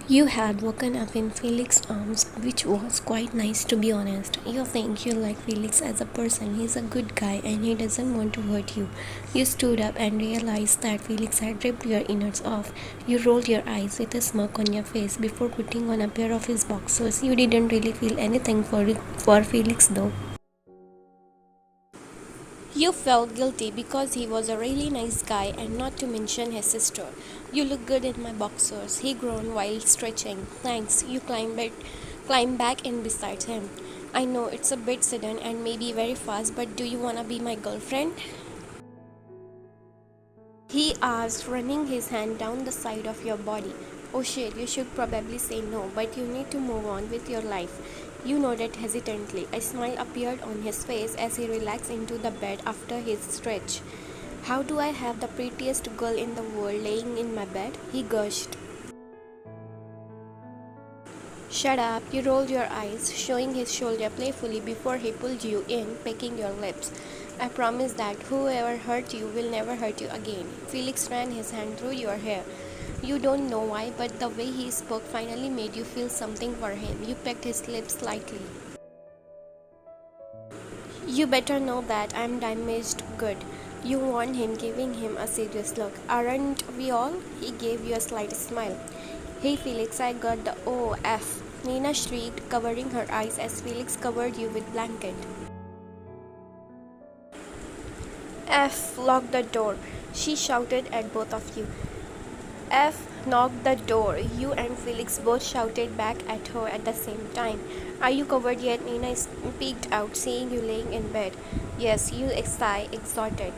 You had woken up in Felix's arms, which was quite nice to be honest. You think you like Felix as a person, he's a good guy and he doesn't want to hurt you. You stood up and realized that Felix had ripped your innards off. You rolled your eyes with a smirk on your face before putting on a pair of his boxers. You didn't really feel anything for Felix though. You felt guilty because he was a really nice guy and not to mention his sister. You look good in my boxers, he groaned while stretching. Thanks, you climb back in beside him. I know it's a bit sudden and maybe very fast, but do you wanna be my girlfriend? He asked, running his hand down the side of your body. Oh shit, you should probably say no, but you need to move on with your life. You nodded hesitantly. A smile appeared on his face as he relaxed into the bed after his stretch. How do I have the prettiest girl in the world laying in my bed? He gushed. Shut up, you rolled your eyes, showing his shoulder playfully before he pulled you in, pecking your lips. I promise that whoever hurt you will never hurt you again. Felix ran his hand through your hair. You don't know why, but the way he spoke finally made you feel something for him. You pecked his lips slightly. You better know that I'm damaged good. You warned him, giving him a serious look. Aren't we all? He gave you a slight smile. Hey Felix, I got the OF. Nina shrieked, covering her eyes as Felix covered you with blanket. F, lock the door, she shouted at both of you. F, knock the door, you and Felix both shouted back at her at the same time. Are you covered yet? Nina peeked out, seeing you laying in bed. Yes, you sigh, exhausted.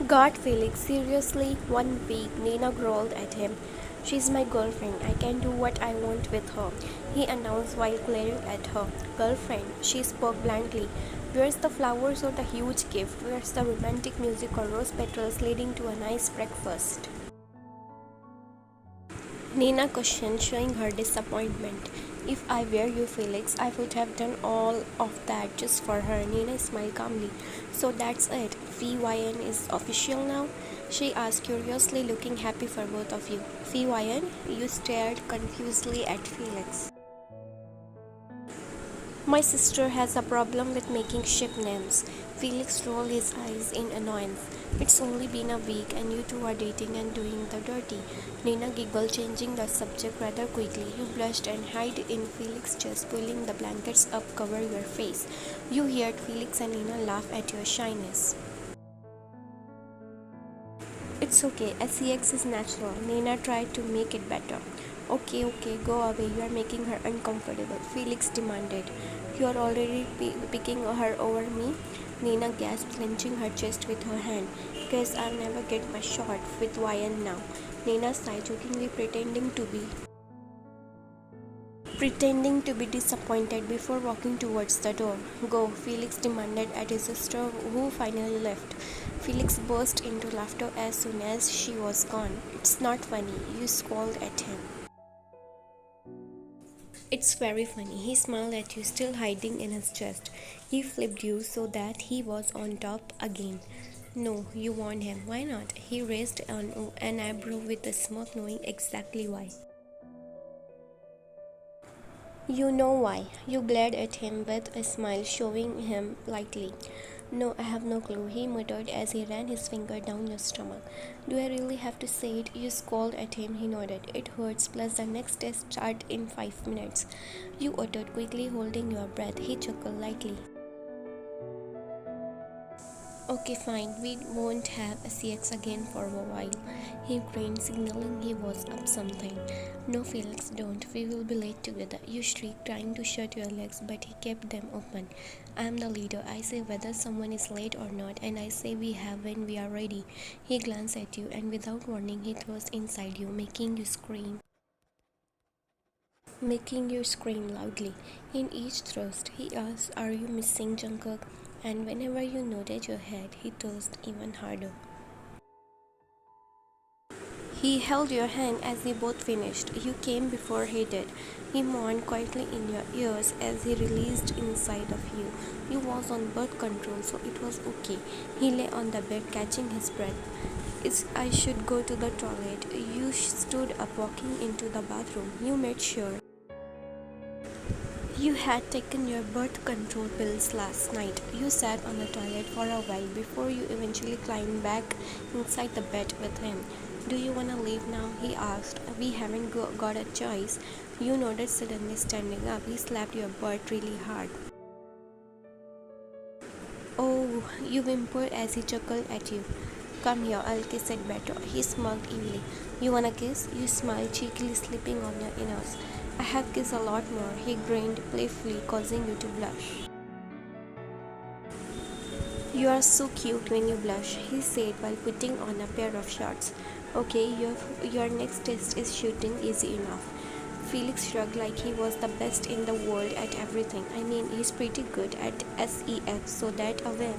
God, Felix, seriously? 1 week, Nina growled at him. She's my girlfriend. I can do what I want with her, he announced while glaring at her. Girlfriend, she spoke bluntly. Where's the flowers or the huge gift? Where's the romantic music or rose petals leading to a nice breakfast? Nina questioned, showing her disappointment. If I were you, Felix, I would have done all of that just for her. Nina smiled calmly. So that's it. VYN is official now? She asked curiously, looking happy for both of you. VYN? You stared confusedly at Felix. My sister has a problem with making ship names. Felix rolled his eyes in annoyance. It's only been a week and you two are dating and doing the dirty. Nina giggled, changing the subject rather quickly. You blushed and hid in Felix's chest, pulling the blankets up cover your face. You heard Felix and Nina laugh at your shyness. It's okay, sex is natural. Nina tried to make it better. Okay, go away. You are making her uncomfortable, Felix demanded. You are already picking her over me? Nina gasped, clenching her chest with her hand. Guess I'll never get my shot with YN now. Nina sighed, jokingly pretending to be disappointed before walking towards the door. Go, Felix demanded at his sister, who finally left. Felix burst into laughter as soon as she was gone. It's not funny, you scolded at him. It's very funny. He smiled at you, still hiding in his chest. He flipped you so that he was on top again. No, you warned him. Why not? He raised an eyebrow with a smirk, knowing exactly why. You know why. You glared at him with a smile, showing him lightly. No, I have no clue, he muttered as he ran his finger down your stomach. Do I really have to say it? You scolded at him, he nodded. It hurts, plus the next test starts in 5 minutes. You uttered, quickly holding your breath. He chuckled lightly. Okay, fine, we won't have a sex again for a while. He grinned, signaling he was up something. No, Felix, don't. We will be late together. You shrieked, trying to shut your legs, but he kept them open. I am the leader. I say whether someone is late or not, and I say we have when we are ready. He glanced at you, and without warning, he thrust inside you, making you scream loudly. In each thrust, he asked, Are you missing Jungkook? And whenever you nodded your head, he thrust even harder. He held your hand as they both finished. You came before he did. He moaned quietly in your ears as he released inside of you. You was on birth control, so it was okay. He lay on the bed, catching his breath. I should go to the toilet. You stood up walking into the bathroom. You made sure you had taken your birth control pills last night. You sat on the toilet for a while before you eventually climbed back inside the bed with him. Do you want to leave now? He asked. We haven't got a choice. You nodded, suddenly standing up. He slapped your butt really hard. Oh, you whimpered as he chuckled at you. Come here, I'll kiss it better. He smirked evilly. You wanna kiss? You smiled, cheekily slipping on your innards. I have kissed a lot more. He grinned playfully, causing you to blush. You are so cute when you blush, he said while putting on a pair of shorts. Okay, your next test is shooting easy enough. Felix shrugged like he was the best in the world at everything. I mean, he's pretty good at SEX, so that a win.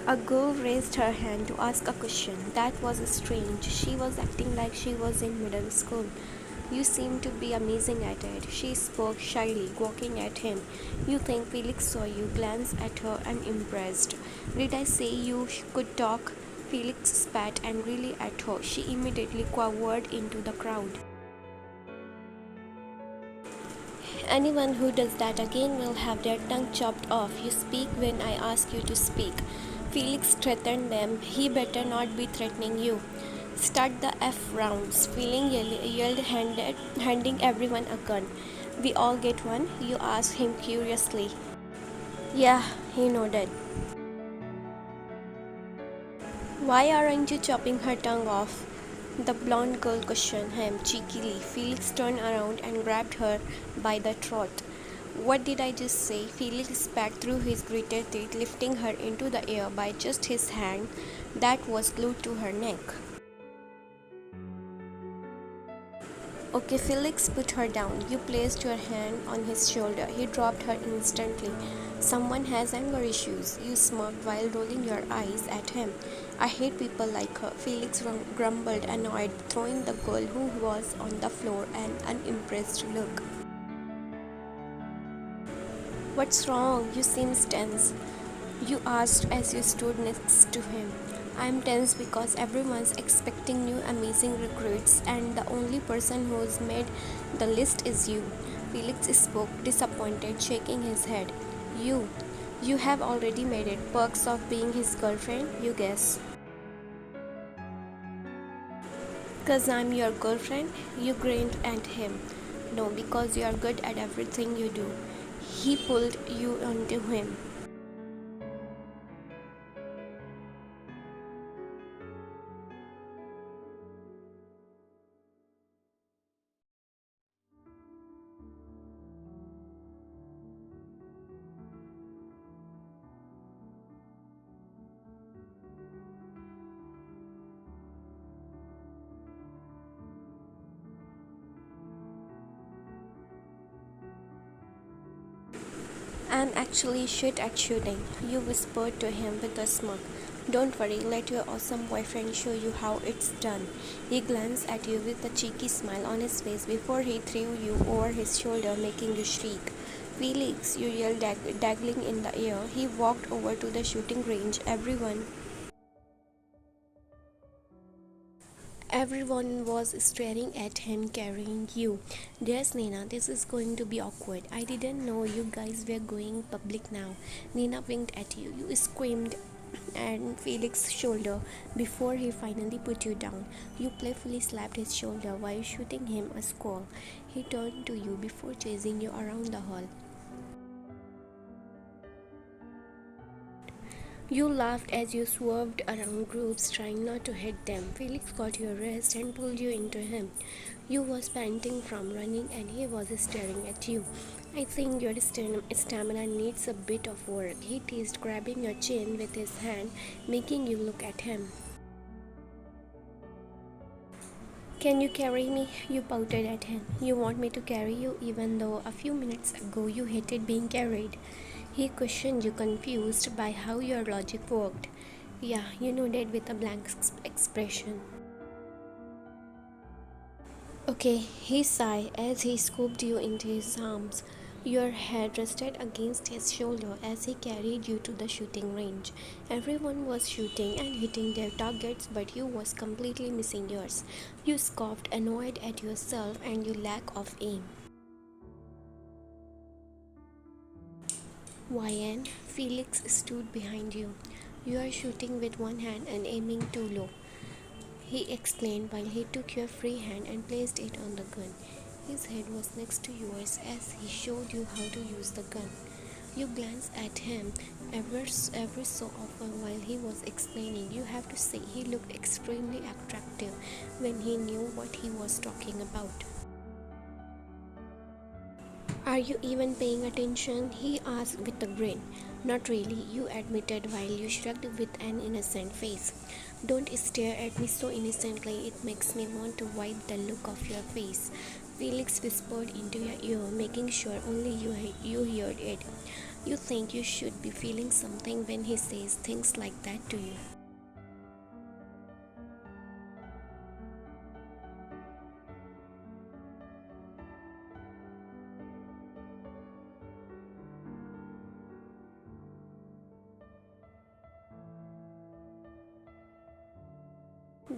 A girl raised her hand to ask a question. That was strange. She was acting like she was in middle school. You seem to be amazing at it. She spoke shyly, walking at him. You think Felix saw you glance at her unimpressed. Did I say you could talk? Felix spat angrily at her. She immediately cowered into the crowd. Anyone who does that again will have their tongue chopped off. You speak when I ask you to speak. Felix threatened them. He better not be threatening you. Start the F rounds. Felix yelled, handing everyone a gun. We all get one? You asked him curiously. Yeah, he nodded. Why aren't you chopping her tongue off? The blonde girl questioned him cheekily. Felix turned around and grabbed her by the throat. What did I just say? Felix spat through his gritted teeth, lifting her into the air by just his hand that was glued to her neck. Okay, Felix, put her down. You placed your hand on his shoulder. He dropped her instantly. Someone has anger issues. You smirked while rolling your eyes at him. I hate people like her. Felix grumbled, annoyed, throwing the girl who was on the floor an unimpressed look. What's wrong? You seem tense. You asked as you stood next to him. I'm tense because everyone's expecting new amazing recruits and the only person who's made the list is you. Felix spoke, disappointed, shaking his head. You have already made it. Perks of being his girlfriend, you guess. 'Cause I'm your girlfriend? You grinned at him. No, because you are good at everything you do. He pulled you onto him. I'm actually shit at shooting, you whispered to him with a smirk. Don't worry, let your awesome boyfriend show you how it's done. He glanced at you with a cheeky smile on his face before he threw you over his shoulder, making you shriek. Felix, you yelled, dangling in the air. He walked over to the shooting range. Everyone was staring at him carrying you. There's Nina. This is going to be awkward. I didn't know you guys were going public now. Nina winked at you. You screamed and Felix's shoulder before he finally put you down. You playfully slapped his shoulder while shooting him a squall. He turned to you before chasing you around the hall. You laughed as you swerved around groups, trying not to hit them. Felix caught your wrist and pulled you into him. You was panting from running and he was staring at you. I think your stamina needs a bit of work, he teased, grabbing your chin with his hand, making you look at him. Can you carry me? You pouted at him. You want me to carry you even though a few minutes ago you hated being carried? He questioned you, confused by how your logic worked. Yeah, you nodded with a blank expression. Okay, he sighed as he scooped you into his arms. Your head rested against his shoulder as he carried you to the shooting range. Everyone was shooting and hitting their targets, but you was completely missing yours. You scoffed, annoyed at yourself and your lack of aim. YN, Felix stood behind you. You are shooting with one hand and aiming too low, he explained while he took your free hand and placed it on the gun. His head was next to yours as he showed you how to use the gun. You glanced at him every so often while he was explaining. You have to say he looked extremely attractive when he knew what he was talking about. Are you even paying attention? He asked with a grin. Not really, you admitted while you shrugged with an innocent face. Don't stare at me so innocently, it makes me want to wipe the look off your face. Felix whispered into your ear, making sure only you heard it. You think you should be feeling something when he says things like that to you.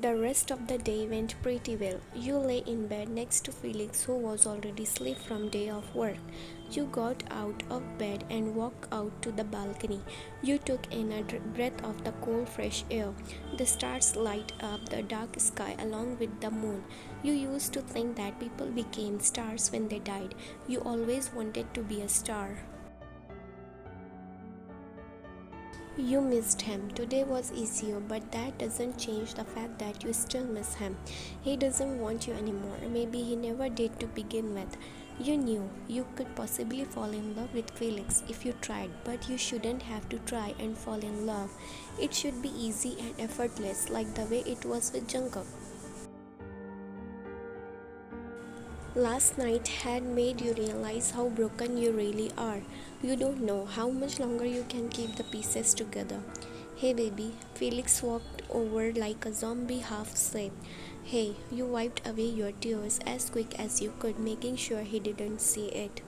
The rest of the day went pretty well. You lay in bed next to Felix, who was already asleep from day of work. You got out of bed and walked out to the balcony. You took in a breath of the cold, fresh air. The stars light up the dark sky along with the moon. You used to think that people became stars when they died. You always wanted to be a star. You missed him. Today was easier, but that doesn't change the fact that you still miss him. He doesn't want you anymore. Maybe he never did to begin with. You knew you could possibly fall in love with Felix if you tried, but you shouldn't have to try and fall in love. It should be easy and effortless, like the way it was with Jungkook. Last night had made you realize how broken you really are. You don't know how much longer you can keep the pieces together. Hey baby, Felix walked over like a zombie half asleep. Hey, you wiped away your tears as quick as you could, making sure he didn't see it.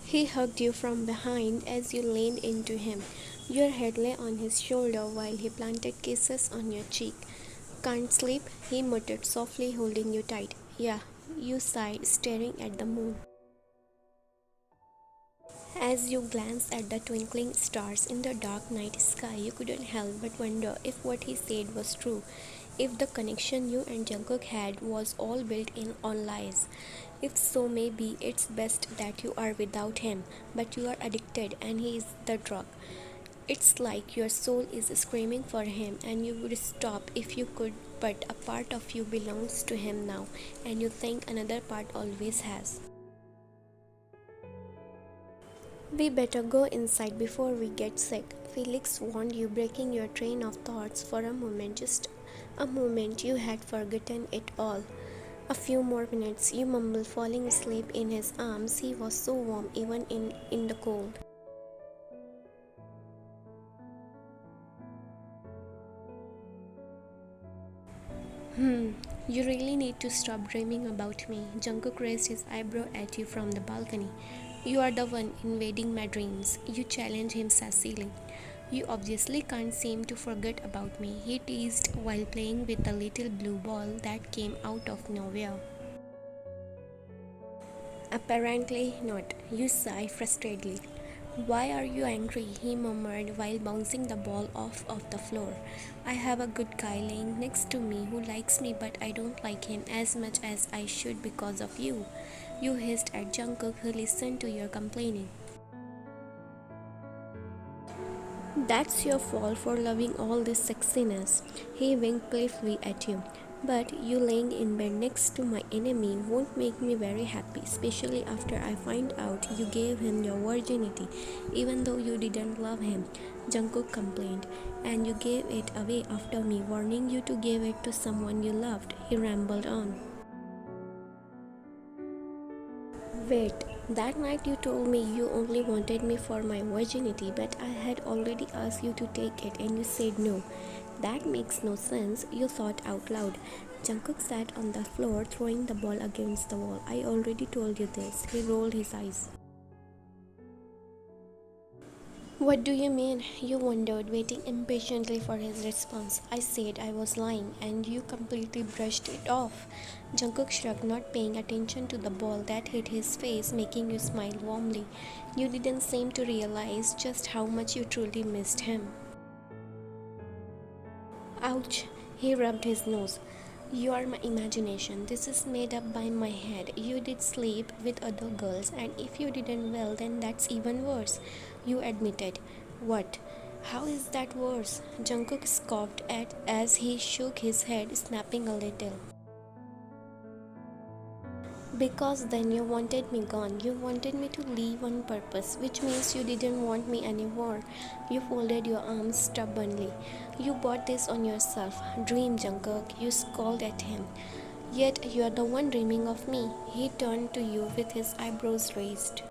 He hugged you from behind as you leaned into him. Your head lay on his shoulder while he planted kisses on your cheek. Can't sleep? He muttered softly, holding you tight. Yeah, you sighed, staring at the moon. As you glanced at the twinkling stars in the dark night sky, you couldn't help but wonder if what he said was true, if the connection you and Jungkook had was all built in on lies. If so, maybe it's best that you are without him, but you are addicted and he is the drug. It's like your soul is screaming for him and you would stop if you could, but a part of you belongs to him now and you think another part always has. We better go inside before we get sick, Felix warned you, breaking your train of thoughts for a moment, just a moment. You had forgotten it all. A few more minutes, you mumbled, falling asleep in his arms. He was so warm even in the cold. You really need to stop dreaming about me. Jungkook raised his eyebrow at you from the balcony. You are the one invading my dreams. You challenged him sassily. You obviously can't seem to forget about me, he teased while playing with the little blue ball that came out of nowhere. Apparently not, you sighed frustratedly. Why are you angry? He murmured while bouncing the ball off of the floor. I have a good guy laying next to me who likes me, but I don't like him as much as I should because of you. You hissed at Jungkook, who listened to your complaining. That's your fault for loving all this sexiness. He winked playfully at you. But you laying in bed next to my enemy won't make me very happy, especially after I find out you gave him your virginity, even though you didn't love him. Jungkook complained. And you gave it away after me warning you to give it to someone you loved, he rambled on. Wait, that night you told me you only wanted me for my virginity, but I had already asked you to take it and you said no. That makes no sense, you thought out loud. Jungkook sat on the floor throwing the ball against the wall. I already told you this. He rolled his eyes. What do you mean? You wondered, waiting impatiently for his response. I said I was lying, and you completely brushed it off. Jungkook shrugged, not paying attention to the ball that hit his face, making you smile warmly. You didn't seem to realize just how much you truly missed him. Ouch! He rubbed his nose. You are my imagination. This is made up by my head. You did sleep with other girls, and if you didn't, well, then that's even worse. You admitted. What? How is that worse? Jungkook scoffed at as he shook his head, snapping a little. Because then you wanted me gone. You wanted me to leave on purpose, which means you didn't want me anymore. You folded your arms stubbornly. You bought this on yourself. Dream, Jungkook, you scolded at him. Yet you are the one dreaming of me. He turned to you with his eyebrows raised.